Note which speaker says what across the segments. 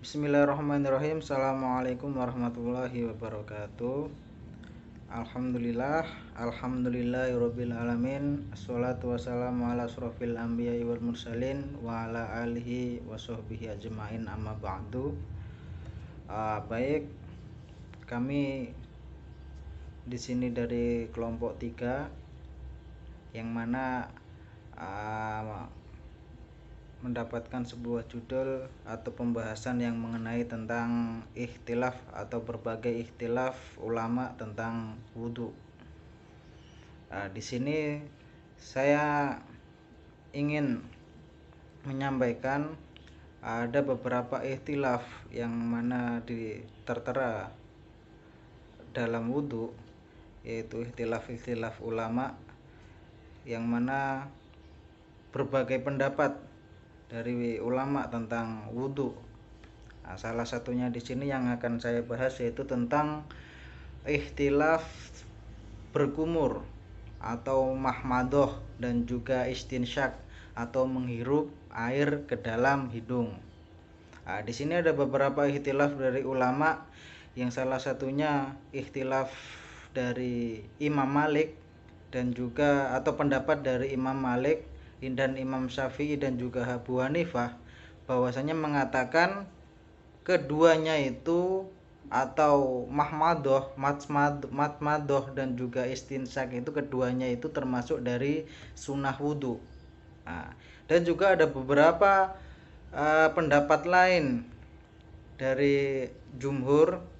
Speaker 1: Bismillahirrahmanirrahim. Assalamualaikum warahmatullahi wabarakatuh. Alhamdulillahirabbil alamin. Assalatu wassalamu ala asrofil anbiya'i wal mursalin wa ala alihi wa sahbihi ajmain, amma ba'du. Baik, kami di sini dari kelompok 3 yang mana mendapatkan sebuah judul atau pembahasan yang mengenai tentang ikhtilaf atau berbagai ikhtilaf ulama tentang wudhu. Di sini saya ingin menyampaikan ada beberapa ikhtilaf yang mana tertera dalam wudhu, yaitu ikhtilaf ulama yang mana berbagai pendapat dari ulama tentang wudhu. Salah satunya di sini yang akan saya bahas yaitu tentang ikhtilaf berkumur atau mahmadoh dan juga istinsyak atau menghirup air ke dalam hidung. Di sini ada beberapa ikhtilaf dari ulama, yang salah satunya ikhtilaf dari Imam Malik dan juga atau pendapat dari Imam Malik dan Imam Syafi'i dan juga Abu Hanifah, bahwasanya mengatakan keduanya itu atau mahmadoh dan juga istinsak itu keduanya itu termasuk dari sunnah wudhu. Dan juga ada beberapa pendapat lain dari jumhur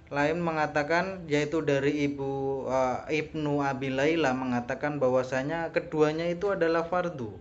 Speaker 1: lain mengatakan, yaitu dari Ibnu Abi Laila mengatakan bahwasanya keduanya itu adalah fardu.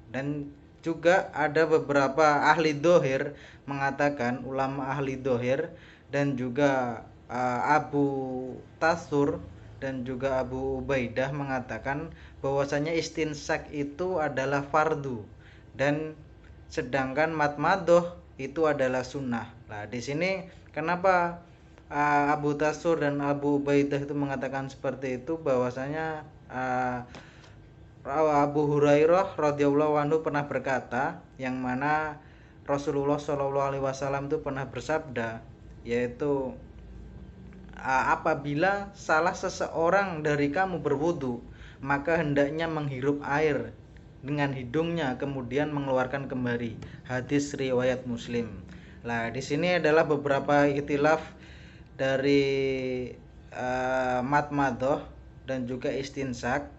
Speaker 1: Dan juga ada beberapa ahli dohir mengatakan, ulama ahli dohir dan juga Abu Tasur dan juga Abu Ubaidah mengatakan bahwasanya istinsak itu adalah fardu, dan sedangkan matmadoh itu adalah sunnah. Di sini kenapa Abu Tasur dan Abu Ubaidah itu mengatakan seperti itu? Bahwasanya Abu Hurairah radhiyallahu anhu pernah berkata, yang mana Rasulullah Shallallahu alaihi wasallam itu pernah bersabda, yaitu apabila salah seseorang dari kamu berwudu, maka hendaknya menghirup air dengan hidungnya kemudian mengeluarkan kembali. Hadis riwayat Muslim. Di sini adalah beberapa ikhtilaf dari matmadoh dan juga istinsak.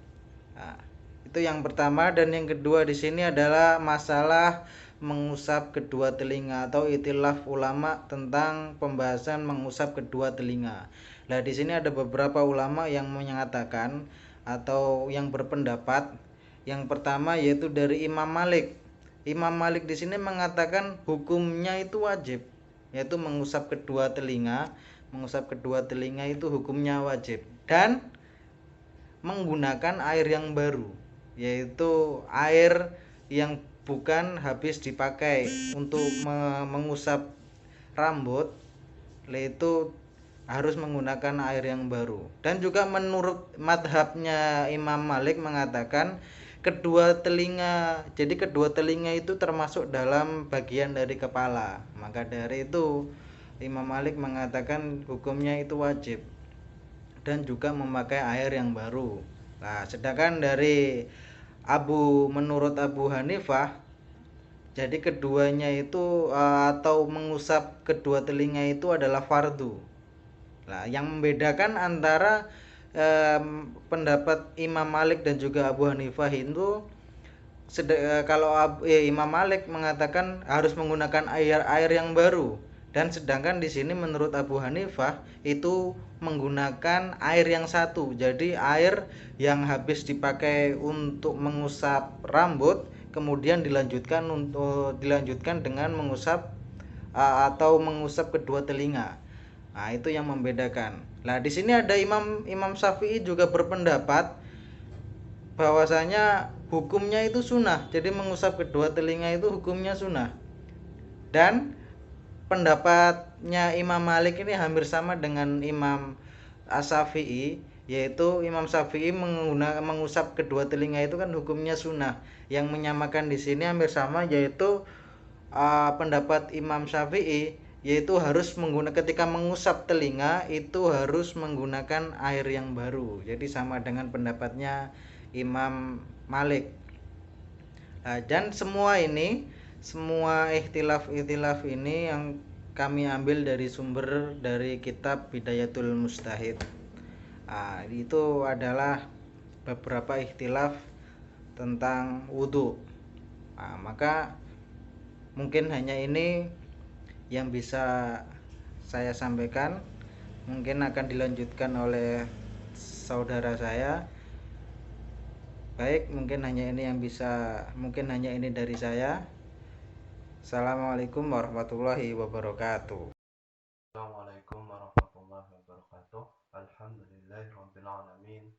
Speaker 1: Itu yang pertama. Dan yang kedua di sini adalah masalah mengusap kedua telinga atau ikhtilaf ulama tentang pembahasan mengusap kedua telinga. Di sini ada beberapa ulama yang menyatakan atau yang berpendapat. Yang pertama yaitu dari Imam Malik. Imam Malik di sini mengatakan hukumnya itu wajib, yaitu mengusap kedua telinga. Mengusap kedua telinga itu hukumnya wajib, dan menggunakan air yang baru, yaitu air yang bukan habis dipakai untuk mengusap rambut, yaitu harus menggunakan air yang baru. Dan juga menurut madhabnya Imam Malik mengatakan kedua telinga itu termasuk dalam bagian dari kepala. Maka dari itu Imam Malik mengatakan hukumnya itu wajib dan juga memakai air yang baru. Sedangkan dari menurut Abu Hanifah, jadi keduanya itu atau mengusap kedua telinga itu adalah fardu. Yang membedakan antara pendapat Imam Malik dan juga Abu Hanifah itu, kalau Imam Malik mengatakan harus menggunakan air yang baru, dan sedangkan di sini menurut Abu Hanifah itu menggunakan air yang satu. Jadi air yang habis dipakai untuk mengusap rambut kemudian dilanjutkan dengan mengusap atau mengusap kedua telinga. Itu yang membedakan. Di sini ada Imam Syafi'i juga berpendapat bahwasanya hukumnya itu sunnah. Jadi mengusap kedua telinga itu hukumnya sunnah. Dan pendapatnya Imam Malik ini hampir sama dengan Imam Syafi'i, yaitu Imam Syafi'i mengusap kedua telinga itu kan hukumnya sunnah. Yang menyamakan di sini hampir sama, yaitu pendapat Imam Syafi'i, yaitu harus menggunakan ketika mengusap telinga itu harus menggunakan air yang baru. Jadi sama dengan pendapatnya Imam Malik. Nah, dan semua ikhtilaf ini yang kami ambil dari sumber dari kitab Bidayatul Mustahid. Itu adalah beberapa ikhtilaf tentang wudhu. Maka mungkin hanya ini yang bisa saya sampaikan. Mungkin akan dilanjutkan oleh saudara saya. Baik, mungkin hanya ini dari saya. Assalamualaikum warahmatullahi wabarakatuh.
Speaker 2: Assalamualaikum warahmatullahi wabarakatuh. Alhamdulillahirabbil alamin.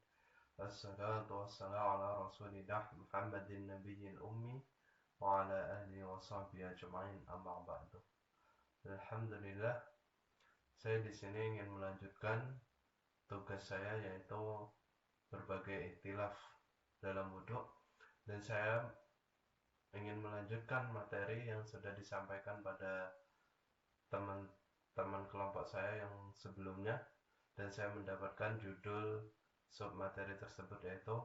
Speaker 2: Wassalatu wassalamu ala Rasulillah Muhammadin nabiyil ummi wa ala alihi wa sahbihi ajma'in, amma ba'du. Alhamdulillah, saya di sini ingin melanjutkan tugas saya, yaitu berbagai ikhtilaf dalam wudhu, dan saya ingin melanjutkan materi yang sudah disampaikan pada teman kelompok saya yang sebelumnya, dan saya mendapatkan judul submateri tersebut yaitu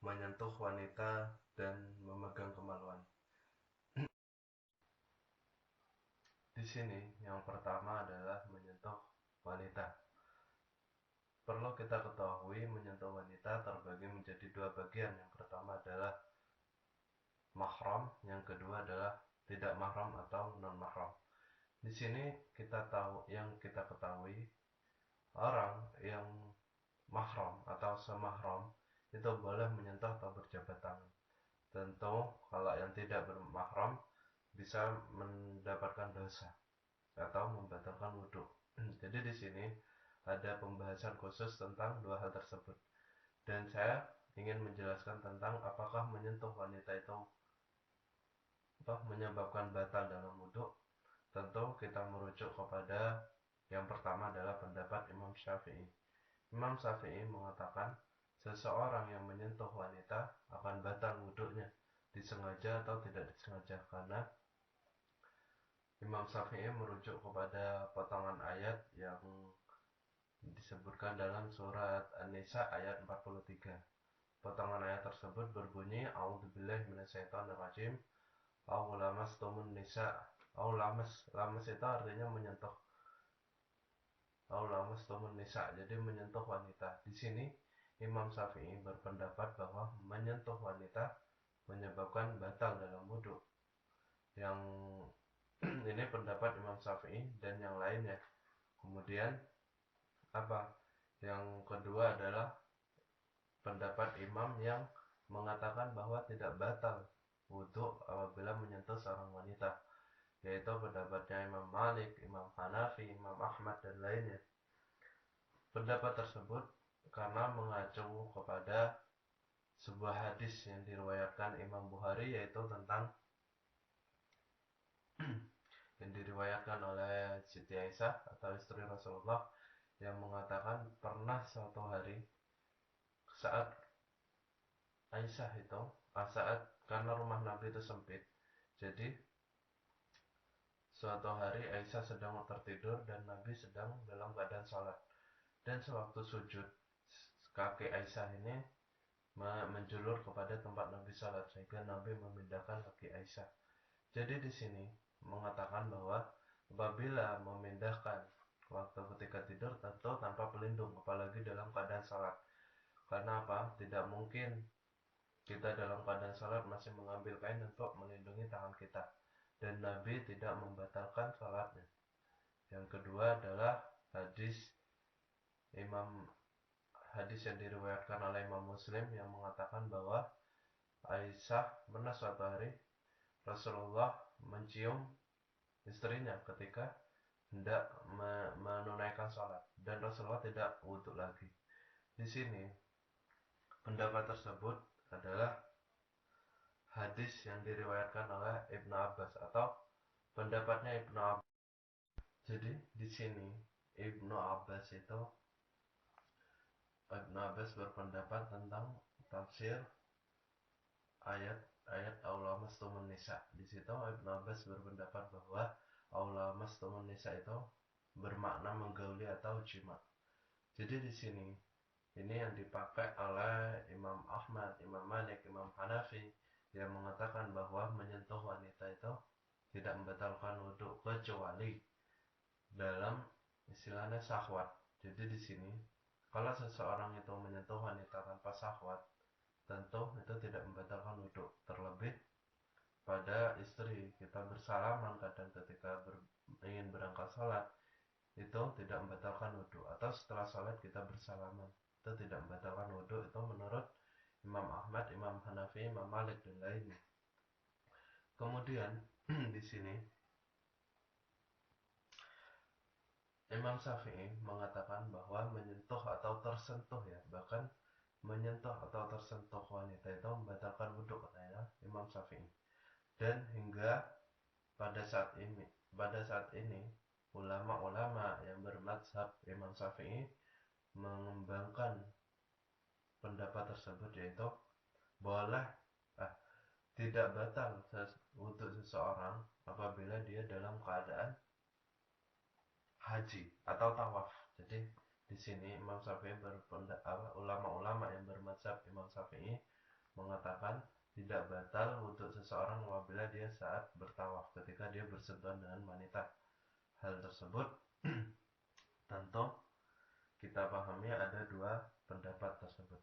Speaker 2: menyentuh wanita dan memegang kemaluan. Di sini yang pertama adalah menyentuh wanita. Perlu kita ketahui, menyentuh wanita terbagi menjadi dua bagian. Yang pertama adalah mahram, yang kedua adalah tidak mahram atau non mahram. Di sini kita ketahui orang yang mahram atau semahram itu boleh menyentuh atau berjabat tangan. Tentu kalau yang tidak bermahram bisa mendapatkan dosa atau membatalkan wudhu. Jadi di sini ada pembahasan khusus tentang dua hal tersebut, dan saya ingin menjelaskan tentang apakah menyentuh wanita itu menyebabkan batal dalam wudhu. Tentu kita merujuk kepada yang pertama adalah pendapat Imam Syafi'i. Imam Syafi'i mengatakan seseorang yang menyentuh wanita akan batal wudhunya, disengaja atau tidak disengaja, karena Imam Syafi'i merujuk kepada potongan ayat yang disebutkan dalam surat An-Nisa ayat 43. Potongan ayat tersebut berbunyi, A'udzubillahi minasyaitonirrajim, aw lamastumun nisa. Lamas itu artinya menyentuh. Aw lamastumun nisa, jadi menyentuh wanita. Di sini Imam Syafi'i berpendapat bahwa menyentuh wanita menyebabkan batal dalam wudhu. Yang ini pendapat Imam Syafi'i dan yang lainnya. Kemudian yang kedua adalah pendapat imam yang mengatakan bahwa tidak batal wudhu apabila menyentuh seorang wanita, yaitu pendapatnya Imam Malik, Imam Hanafi, Imam Ahmad, dan lainnya. Pendapat tersebut karena mengacu kepada sebuah hadis yang diriwayatkan Imam Bukhari, yaitu tentang yang diriwayatkan oleh Siti Aisyah atau istri Rasulullah, yang mengatakan pernah suatu hari saat Aisyah itu karena rumah Nabi itu sempit, jadi suatu hari Aisyah sedang tertidur dan Nabi sedang dalam keadaan sholat, dan sewaktu sujud kaki Aisyah ini menjulur kepada tempat Nabi sholat, sehingga Nabi memindahkan kaki Aisyah. Jadi di sini mengatakan bahwa apabila memindahkan waktu ketika tidur, tentu tanpa pelindung, apalagi dalam keadaan sholat. Karena tidak mungkin kita dalam keadaan sholat masih mengambil kain untuk melindungi tangan kita, dan Nabi tidak membatalkan sholatnya. Yang kedua adalah hadis yang diriwayatkan oleh Imam Muslim yang mengatakan bahwa Aisyah pernah suatu hari Rasulullah mencium istrinya ketika hendak menunaikan sholat, dan Rasulullah tidak wudhu lagi. Di sini pendapat tersebut adalah hadis yang diriwayatkan oleh Ibnu Abbas atau pendapatnya Ibnu Abbas. Jadi di sini Ibnu Abbas berpendapat tentang tafsir ayat ayat aula mastumun nisa. Di situ Ibnu Abbas berpendapat bahwa aula mastumun nisa itu bermakna menggauli atau jima. Jadi di sini ini yang dipakai oleh Imam Ahmad, Imam Malik, Imam Hanafi yang mengatakan bahwa menyentuh wanita itu tidak membatalkan wudhu kecuali dalam istilahnya syahwat. Jadi di sini kalau seseorang itu menyentuh wanita tanpa syahwat, tentu itu tidak membatalkan wudhu. Terlebih pada istri, kita bersalaman kadang ketika ingin berangkat sholat, itu tidak membatalkan wudhu. Atau setelah sholat kita bersalaman, itu tidak membatalkan wudhu. Itu menurut Imam Ahmad, Imam Hanafi, Imam Malik dan lainnya. Kemudian di sini Imam Syafi'i mengatakan bahwa menyentuh atau tersentuh, ya, bahkan menyentuh atau tersentuh wanita itu membatalkan wudhu, katanya Imam Syafi'i. Dan hingga pada saat ini ulama-ulama yang bermadzhab Imam Syafi'i mengembangkan pendapat tersebut, yaitu boleh tidak batal wudhu seseorang apabila dia dalam keadaan haji atau tawaf. Jadi di sini Imam Syafi'i ulama-ulama yang bermadzhab Imam Syafi'i mengatakan tidak batal wudhu seseorang apabila dia saat bertawaf, ketika dia bersentuhan dengan wanita. Hal tersebut tentu kita pahami ada dua pendapat tersebut.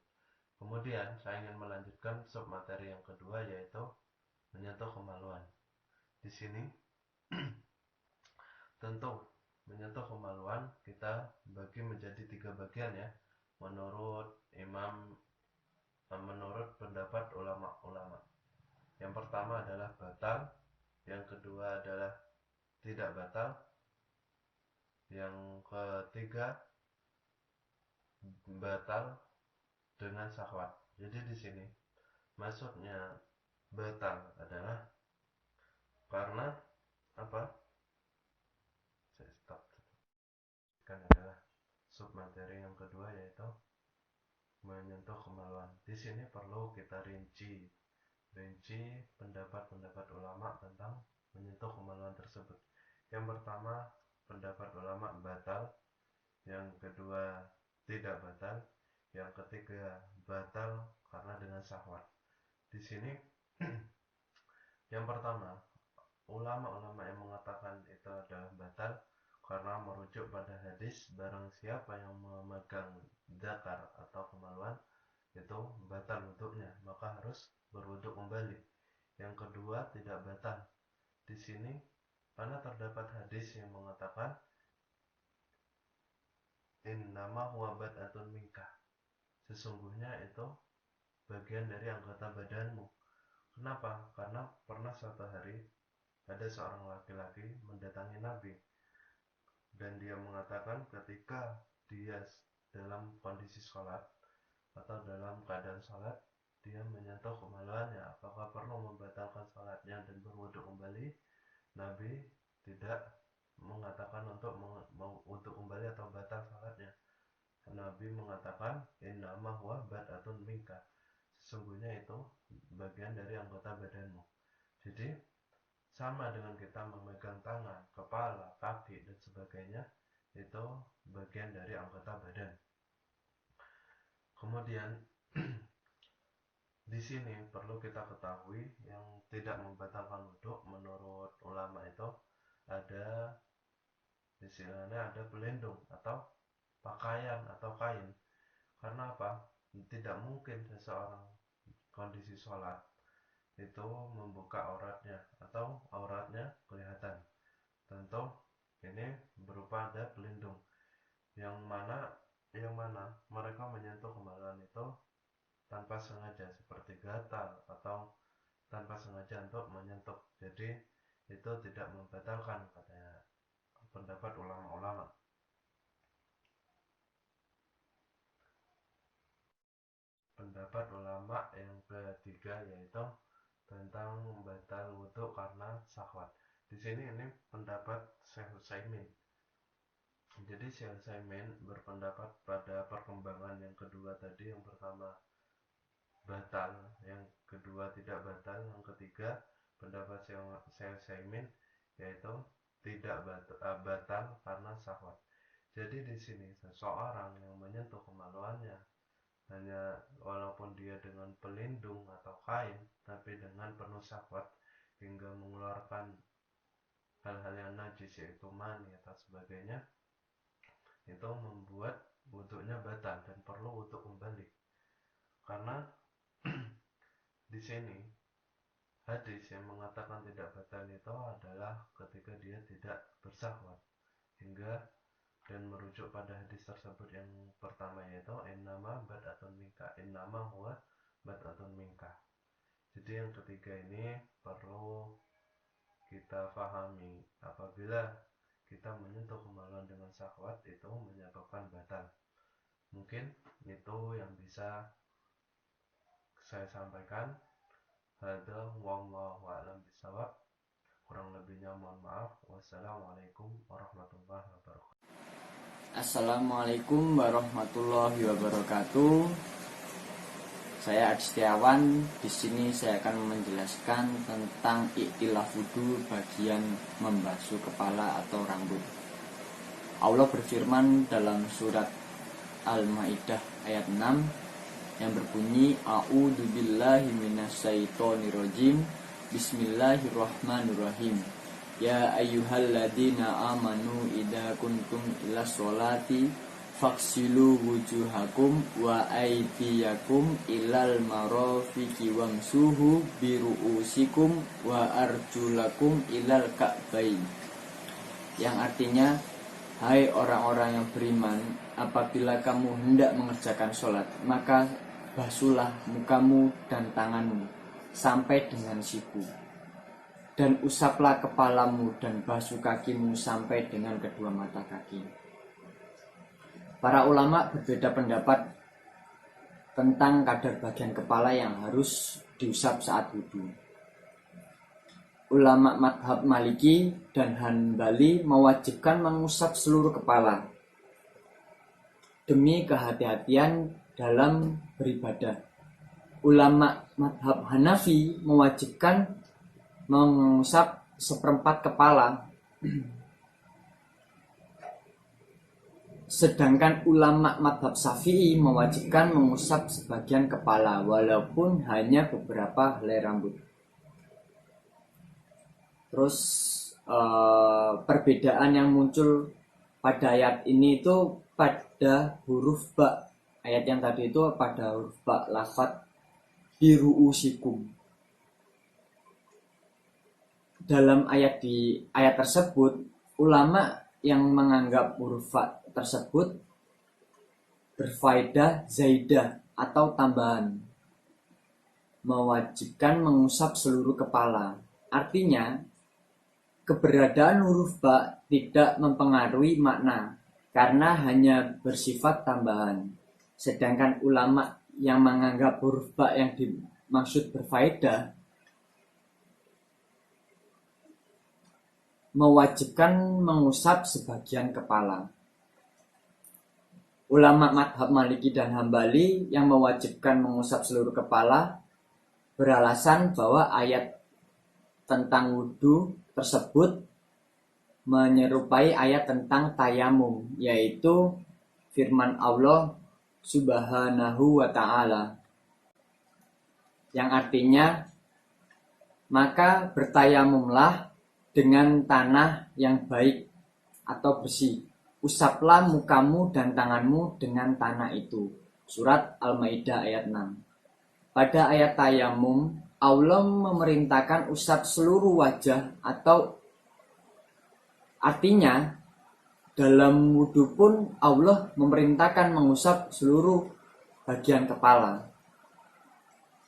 Speaker 2: Kemudian saya ingin melanjutkan submateri yang kedua, yaitu menyentuh kemaluan. Di sini tentu menyentuh kemaluan kita bagi menjadi 3 bagian, ya, menurut pendapat ulama-ulama. Yang pertama adalah batal, yang kedua adalah tidak batal, yang ketiga batal dengan syahwat. Jadi di sini maksudnya batal adalah karena apa? Saya stop. Kan adalah submateri yang kedua, yaitu menyentuh kemaluan. Di sini perlu kita rinci pendapat-pendapat ulama tentang menyentuh kemaluan tersebut. Yang pertama, pendapat ulama batal, yang kedua tidak batal, yang ketiga batal karena dengan syahwat. Di sini yang pertama, ulama-ulama yang mengatakan itu adalah batal karena merujuk pada hadis barang siapa yang memegang dzakar atau kemaluan itu batal wudhunya, maka harus berwudhu kembali. Yang kedua tidak batal. Di sini karena terdapat hadis yang mengatakan innama huwa bad'atun minka, sesungguhnya itu bagian dari anggota badanmu. Kenapa? Karena pernah suatu hari ada seorang laki-laki mendatangi Nabi, dan dia mengatakan ketika dia dalam kondisi sholat atau dalam keadaan sholat, dia menyentuh kemaluannya, apakah perlu membatalkan sholatnya dan berwudhu kembali? Nabi tidak mengatakan untuk kembali atau batal sholatnya. Nabi mengatakan innama huwa bad'atun minka, sesungguhnya itu bagian dari anggota badanmu. Jadi sama dengan kita memegang tangan, kepala, kaki dan sebagainya, itu bagian dari anggota badan. Kemudian di sini perlu kita ketahui yang tidak membatalkan wudhu menurut ulama itu ada istilahnya ada pelindung atau pakaian atau kain. Karena apa? Tidak mungkin seseorang kondisi sholat itu membuka auratnya atau auratnya kelihatan. Tentu ini berupa ada pelindung yang mana mereka menyentuh kemaluan itu tanpa sengaja, seperti gatal atau tanpa sengaja untuk menyentuh. Jadi itu tidak membatalkan, katanya pendapat ulama-ulama. Pendapat ulama yang ketiga yaitu tentang batal wudhu karena syahwat. Di sini ini pendapat Syekh Utsaimin. Jadi Syekh Utsaimin berpendapat pada perkembangan yang kedua tadi. Yang pertama batal, yang kedua tidak batal, yang ketiga pendapat Syekh Utsaimin yaitu tidak batal karena syahwat. Jadi di sini seseorang yang menyentuh kemaluannya hanya walaupun dia dengan pelindung atau kain, tapi dengan penuh syahwat hingga mengeluarkan hal-hal yang najis yaitu mani atau sebagainya, itu membuat wudhunya batal dan perlu wudhu kembali. Karena di sini hadis yang mengatakan tidak batal itu adalah ketika dia tidak bersahwat, hingga dan merujuk pada hadis tersebut yang pertama yaitu innama bad'atun minka, innama huwa bad'atun minka. Jadi yang ketiga ini perlu kita pahami, apabila kita menyentuh kemaluan dengan syahwat itu menyebabkan batal. Mungkin itu yang bisa saya sampaikan. Hadza wallahu a'lam bishawab. Kurang lebihnya mohon maaf. Wassalamualaikum warahmatullahi wabarakatuh.
Speaker 3: Assalamualaikum warahmatullahi wabarakatuh. Saya Adi Setiawan. Di sini saya akan menjelaskan tentang iktilaf wudu bagian membasuh kepala atau rambut. Allah berfirman dalam surat Al-Maidah ayat 6 yang berbunyi A'udzubillahi minasyaitonirrajim. Bismillahirrahmanirrahim. Ya ayyuhalladzina amanu idza kuntum ilas sholati faghsilu wujuhakum wa aydiyakum ilal marafiqi wamsuhu biru'usikum wa arjulakum ilal ka'bain. Yang artinya, hai orang-orang yang beriman, apabila kamu hendak mengerjakan sholat, maka basuhlah mukamu dan tanganmu sampai dengan siku, dan usaplah kepalamu dan basuh kakimu sampai dengan kedua mata kaki. Para ulama berbeda pendapat tentang kadar bagian kepala yang harus diusap saat wudhu. Ulama madhab Maliki dan Hanbali mewajibkan mengusap seluruh kepala demi kehati-hatian dalam beribadah. Ulama madhab Hanafi mewajibkan mengusap seperempat kepala, sedangkan ulama madhab Syafi'i mewajibkan mengusap sebagian kepala walaupun hanya beberapa helai rambut. Terus perbedaan yang muncul pada ayat ini itu pada huruf ba. Ayat yang tadi itu pada huruf ba, lafadz biru'usikum. Dalam ayat tersebut, ulama yang menganggap huruf fa tersebut berfaedah zaidah atau tambahan, mewajibkan mengusap seluruh kepala. Artinya, keberadaan huruf ba tidak mempengaruhi makna karena hanya bersifat tambahan. Sedangkan ulama yang menganggap huruf ba yang dimaksud berfaedah mewajibkan mengusap sebagian kepala. Ulama madhab Maliki dan Hambali yang mewajibkan mengusap seluruh kepala beralasan bahwa ayat tentang wudhu tersebut menyerupai ayat tentang tayamum, yaitu firman Allah Subhanahu wa ta'ala yang artinya, maka bertayamumlah dengan tanah yang baik atau bersih, usaplah mukamu dan tanganmu dengan tanah itu. Surat Al-Maidah ayat 6. Pada ayat tayamum, Allah memerintahkan usap seluruh wajah, atau artinya dalam wudhu pun Allah memerintahkan mengusap seluruh bagian kepala.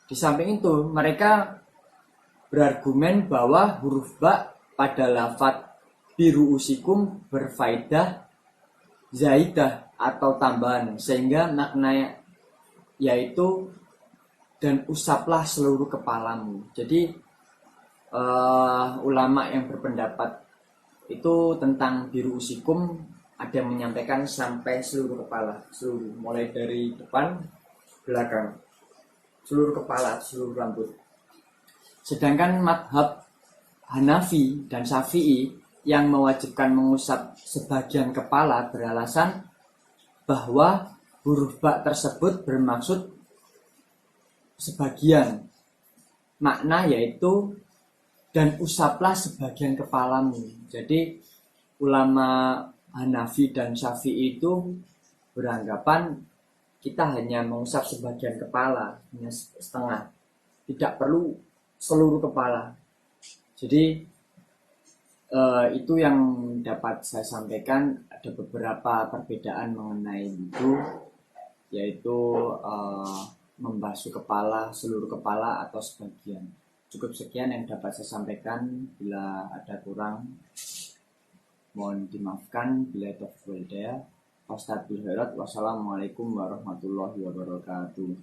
Speaker 3: Di samping itu, mereka berargumen bahwa huruf ba pada lafadz biru'usikum berfaedah zaidah atau tambahan, sehingga maknanya yaitu dan usaplah seluruh kepalamu. Jadi ulama yang berpendapat itu tentang biru'usikum ada yang menyampaikan sampai seluruh kepala, seluruh, mulai dari depan belakang. seluruh kepala, seluruh rambut. Sedangkan madhab Hanafi dan Syafi'i yang mewajibkan mengusap sebagian kepala beralasan bahwa huruf ba tersebut bermaksud sebagian. Makna yaitu dan usaplah sebagian kepalamu. Jadi ulama Hanafi dan Syafi'i itu beranggapan kita hanya mengusap sebagian kepala, hanya setengah. Tidak perlu seluruh kepala. Jadi itu yang dapat saya sampaikan. Ada beberapa perbedaan mengenai itu, yaitu membasuh kepala, seluruh kepala atau sebagian. Cukup sekian yang dapat saya sampaikan. Bila ada kurang, mohon dimaafkan. Bila taufiq wal hidayah. Wassalamualaikum warahmatullahi wabarakatuh.